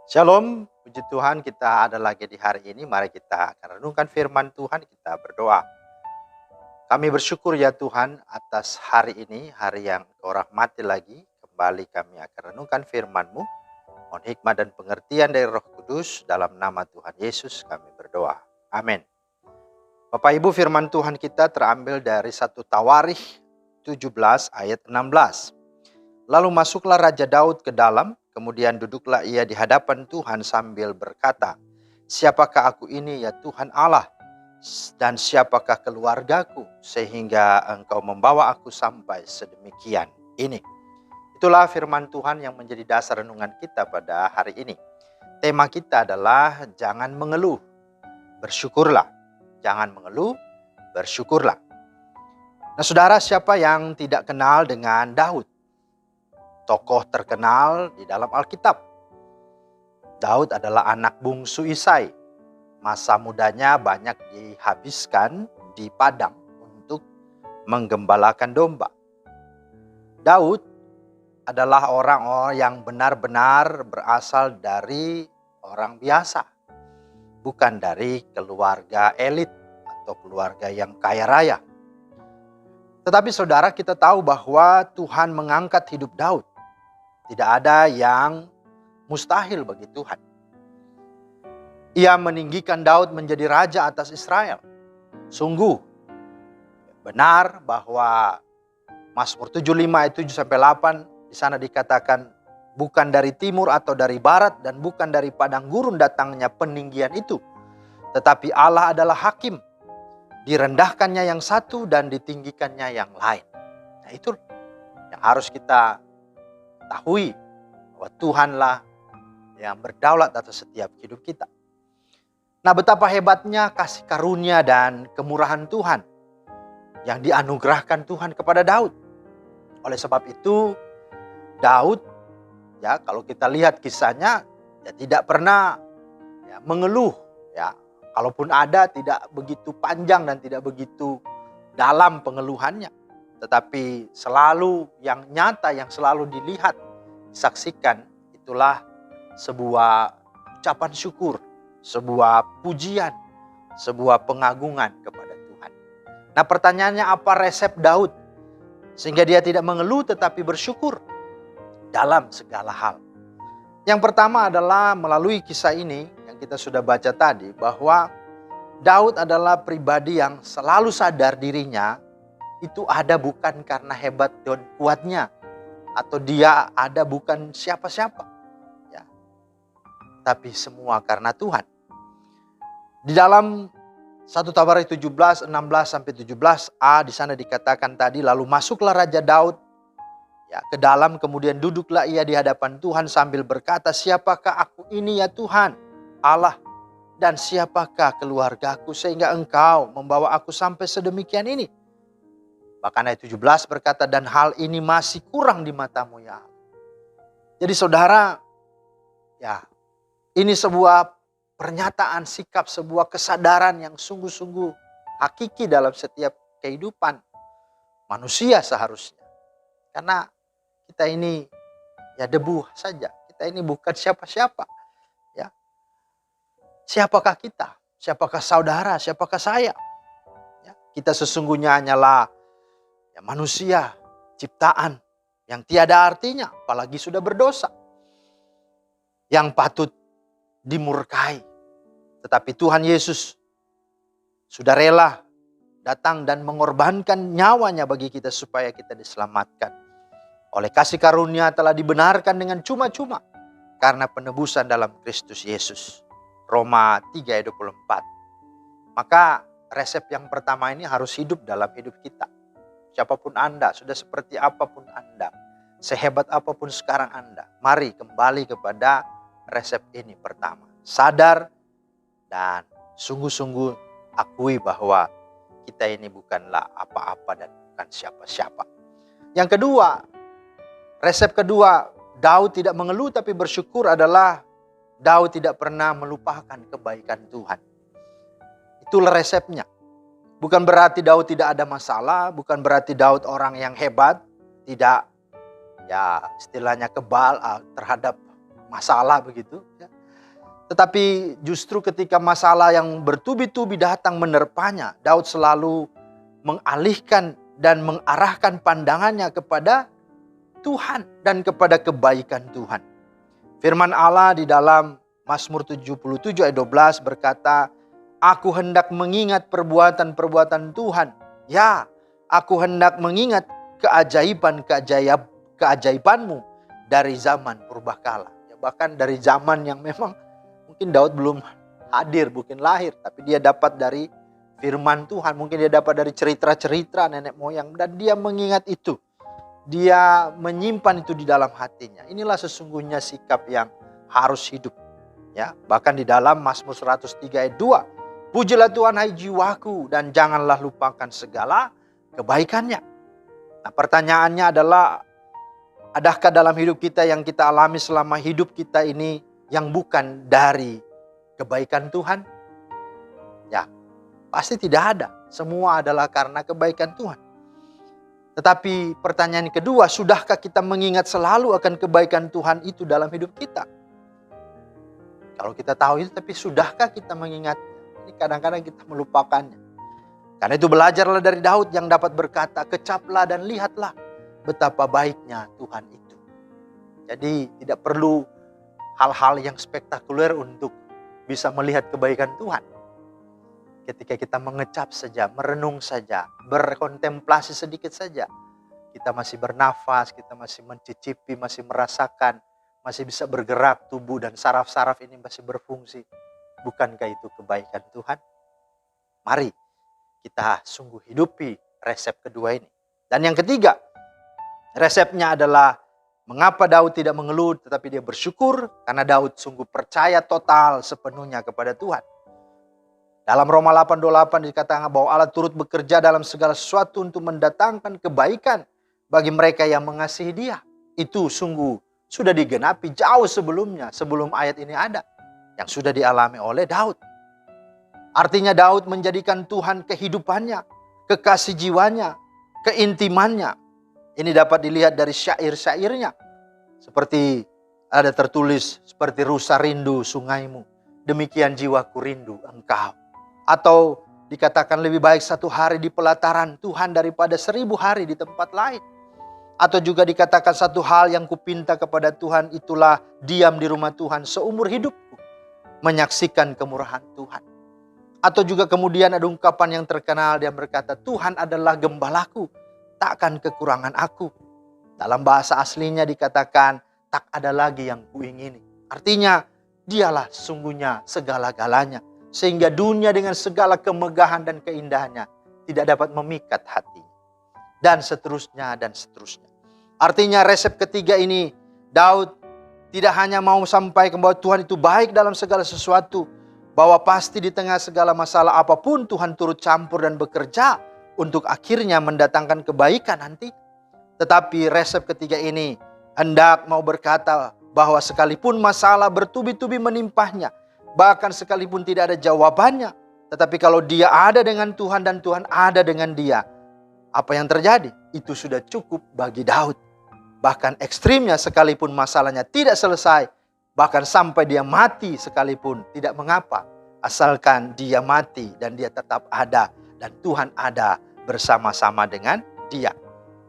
Shalom, puji Tuhan kita ada lagi di hari ini. Mari kita akan renungkan firman Tuhan, kita berdoa. Kami bersyukur ya Tuhan atas hari ini, hari yang Kau rahmati lagi. Kembali kami akan renungkan firman-Mu. Mohon hikmat dan pengertian dari Roh Kudus, dalam nama Tuhan Yesus kami berdoa. Amin. Bapak Ibu, firman Tuhan kita terambil dari 1 Tawarikh 17 ayat 16. Lalu masuklah Raja Daud ke dalam, kemudian duduklah ia di hadapan Tuhan sambil berkata, "Siapakah aku ini ya Tuhan Allah? Dan siapakah keluargaku sehingga Engkau membawa aku sampai sedemikian ini?" Itulah firman Tuhan yang menjadi dasar renungan kita pada hari ini. Tema kita adalah jangan mengeluh, bersyukurlah. Jangan mengeluh, bersyukurlah. Nah saudara, siapa yang tidak kenal dengan Daud? Tokoh terkenal di dalam Alkitab. Daud adalah anak bungsu Isai. Masa mudanya banyak dihabiskan di padang untuk menggembalakan domba. Daud adalah orang-orang yang benar-benar berasal dari orang biasa. Bukan dari keluarga elit atau keluarga yang kaya raya. Tetapi saudara, kita tahu bahwa Tuhan mengangkat hidup Daud. Tidak ada yang mustahil bagi Tuhan. Ia meninggikan Daud menjadi raja atas Israel. Sungguh benar bahwa Mazmur 75 ayat 7-8 di sana dikatakan, bukan dari timur atau dari barat dan bukan dari padang gurun datangnya peninggian itu. Tetapi Allah adalah hakim. Direndahkannya yang satu dan ditinggikannya yang lain. Nah itu yang harus kita ketahui, bahwa Tuhanlah yang berdaulat atas setiap hidup kita. Nah, betapa hebatnya kasih karunia dan kemurahan Tuhan yang dianugerahkan Tuhan kepada Daud. Oleh sebab itu, Daud, ya kalau kita lihat kisahnya, ya tidak pernah mengeluh. Ya, kalaupun ada, tidak begitu panjang dan tidak begitu dalam pengeluhannya. Tetapi selalu yang nyata, yang selalu dilihat, disaksikan, itulah sebuah ucapan syukur, sebuah pujian, sebuah pengagungan kepada Tuhan. Nah pertanyaannya, apa resep Daud? Sehingga dia tidak mengeluh tetapi bersyukur dalam segala hal. Yang pertama adalah melalui kisah ini yang kita sudah baca tadi, bahwa Daud adalah pribadi yang selalu sadar dirinya itu ada bukan karena hebat dan kuatnya, atau dia ada bukan siapa-siapa, ya, tapi semua karena Tuhan. Di dalam 1 Tawarikh 17, 16-17a di sana dikatakan tadi, lalu masuklah Raja Daud ya ke dalam, kemudian duduklah ia di hadapan Tuhan sambil berkata, "Siapakah aku ini ya Tuhan Allah, dan siapakah keluargaku sehingga Engkau membawa aku sampai sedemikian ini?" Bahkan ayat 17 berkata, "Dan hal ini masih kurang di matamu ya Allah." Jadi saudara, ya ini sebuah pernyataan sikap, sebuah kesadaran yang sungguh-sungguh hakiki dalam setiap kehidupan manusia seharusnya. Karena kita ini ya debu saja, kita ini bukan siapa-siapa. Ya. Siapakah kita? Siapakah saudara? Siapakah saya? Ya. Kita sesungguhnya hanyalah manusia, ciptaan yang tiada artinya, apalagi sudah berdosa, yang patut dimurkai. Tetapi Tuhan Yesus sudah rela datang dan mengorbankan nyawanya bagi kita supaya kita diselamatkan. Oleh kasih karunia telah dibenarkan dengan cuma-cuma karena penebusan dalam Kristus Yesus. Roma 3 ayat 24. Maka resep yang pertama ini harus hidup dalam hidup kita. Siapapun Anda, sudah seperti apapun Anda, sehebat apapun sekarang Anda, mari kembali kepada resep ini pertama. Sadar dan sungguh-sungguh akui bahwa kita ini bukanlah apa-apa dan bukan siapa-siapa. Yang kedua, resep kedua, Daud tidak mengeluh tapi bersyukur adalah Daud tidak pernah melupakan kebaikan Tuhan. Itulah resepnya. Bukan berarti Daud tidak ada masalah, bukan berarti Daud orang yang hebat, tidak ya istilahnya kebal terhadap masalah begitu. Ya. Tetapi justru ketika masalah yang bertubi-tubi datang menerpanya, Daud selalu mengalihkan dan mengarahkan pandangannya kepada Tuhan dan kepada kebaikan Tuhan. Firman Allah di dalam Mazmur 77 ayat 12 berkata, "Aku hendak mengingat perbuatan-perbuatan Tuhan. Ya, aku hendak mengingat keajaiban-keajaibanmu dari zaman purbakala." Ya, bahkan dari zaman yang memang mungkin Daud belum hadir, mungkin lahir, tapi dia dapat dari firman Tuhan. Mungkin dia dapat dari cerita-cerita nenek moyang, dan dia mengingat itu. Dia menyimpan itu di dalam hatinya. Inilah sesungguhnya sikap yang harus hidup. Ya, bahkan di dalam Mazmur 103 ayat 2, "Pujilah Tuhan hai jiwaku, dan janganlah lupakan segala kebaikannya." Nah, pertanyaannya adalah, adakah dalam hidup kita yang kita alami selama hidup kita ini yang bukan dari kebaikan Tuhan? Ya, pasti tidak ada. Semua adalah karena kebaikan Tuhan. Tetapi pertanyaan kedua, sudahkah kita mengingat selalu akan kebaikan Tuhan itu dalam hidup kita? Kalau kita tahu itu, tapi sudahkah kita mengingat? Ini kadang-kadang kita melupakannya. Karena itu belajarlah dari Daud yang dapat berkata, "Kecaplah dan lihatlah betapa baiknya Tuhan itu." Jadi tidak perlu hal-hal yang spektakuler untuk bisa melihat kebaikan Tuhan. Ketika kita mengecap saja, merenung saja, berkontemplasi sedikit saja, kita masih bernafas, kita masih mencicipi, masih merasakan, masih bisa bergerak tubuh dan saraf-saraf ini masih berfungsi. Bukankah itu kebaikan Tuhan? Mari kita sungguh hidupi resep kedua ini. Dan yang ketiga, resepnya adalah mengapa Daud tidak mengeluh tetapi dia bersyukur, karena Daud sungguh percaya total sepenuhnya kepada Tuhan. Dalam Roma 8:28 dikatakan bahwa Allah turut bekerja dalam segala sesuatu untuk mendatangkan kebaikan bagi mereka yang mengasihi Dia. Itu sungguh sudah digenapi jauh sebelumnya, sebelum ayat ini ada, yang sudah dialami oleh Daud. Artinya Daud menjadikan Tuhan kehidupannya, kekasih jiwanya, keintimannya. Ini dapat dilihat dari syair-syairnya. Seperti ada tertulis, "Seperti rusa rindu sungaimu, demikian jiwaku rindu engkau." Atau dikatakan lebih baik satu hari di pelataran Tuhan daripada 1000 hari di tempat lain. Atau juga dikatakan satu hal yang kupinta kepada Tuhan, itulah diam di rumah Tuhan seumur hidupku, menyaksikan kemurahan Tuhan. Atau juga kemudian ada ungkapan yang terkenal, dia berkata, "Tuhan adalah gembalaku, takkan kekurangan aku." Dalam bahasa aslinya dikatakan, "Tak ada lagi yang kuingini." Artinya, dialah sungguhnya segala-galanya. Sehingga dunia dengan segala kemegahan dan keindahannya tidak dapat memikat hati. Dan seterusnya dan seterusnya. Artinya resep ketiga ini, Daud tidak hanya mau sampai bahwa Tuhan itu baik dalam segala sesuatu, bahwa pasti di tengah segala masalah apapun Tuhan turut campur dan bekerja untuk akhirnya mendatangkan kebaikan nanti. Tetapi resep ketiga ini hendak mau berkata bahwa sekalipun masalah bertubi-tubi menimpahnya, bahkan sekalipun tidak ada jawabannya, tetapi kalau dia ada dengan Tuhan dan Tuhan ada dengan dia, apa yang terjadi? Itu sudah cukup bagi Daud. Bahkan ekstrimnya, sekalipun masalahnya tidak selesai, bahkan sampai dia mati sekalipun, tidak mengapa, asalkan dia mati dan dia tetap ada dan Tuhan ada bersama-sama dengan dia.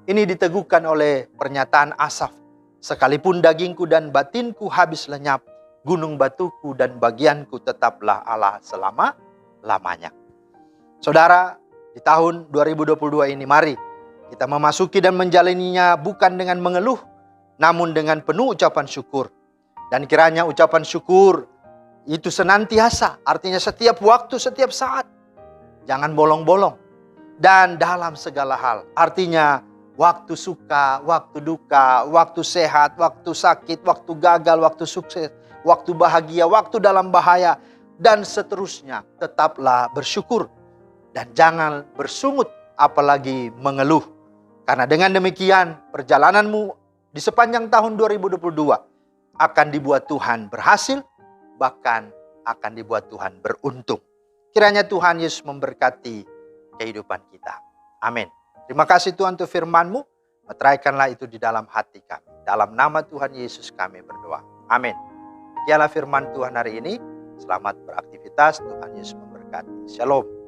Ini diteguhkan oleh pernyataan Asaf, "Sekalipun dagingku dan batinku habis lenyap, gunung batuku dan bagianku tetaplah Allah selama-lamanya." Saudara, di tahun 2022 ini mari kita memasuki dan menjalaninya bukan dengan mengeluh, namun dengan penuh ucapan syukur. Dan kiranya ucapan syukur itu senantiasa, artinya setiap waktu, setiap saat. Jangan bolong-bolong. Dan dalam segala hal, artinya waktu suka, waktu duka, waktu sehat, waktu sakit, waktu gagal, waktu sukses, waktu bahagia, waktu dalam bahaya, dan seterusnya. Tetaplah bersyukur. Dan jangan bersungut, apalagi mengeluh. Karena dengan demikian, perjalananmu di sepanjang tahun 2022 akan dibuat Tuhan berhasil, bahkan akan dibuat Tuhan beruntung. Kiranya Tuhan Yesus memberkati kehidupan kita. Amin. Terima kasih Tuhan untuk firman-Mu. Meteraikanlah itu di dalam hati kami. Dalam nama Tuhan Yesus kami berdoa. Amin. Demikianlah firman Tuhan hari ini. Selamat beraktivitas, Tuhan Yesus memberkati. Shalom.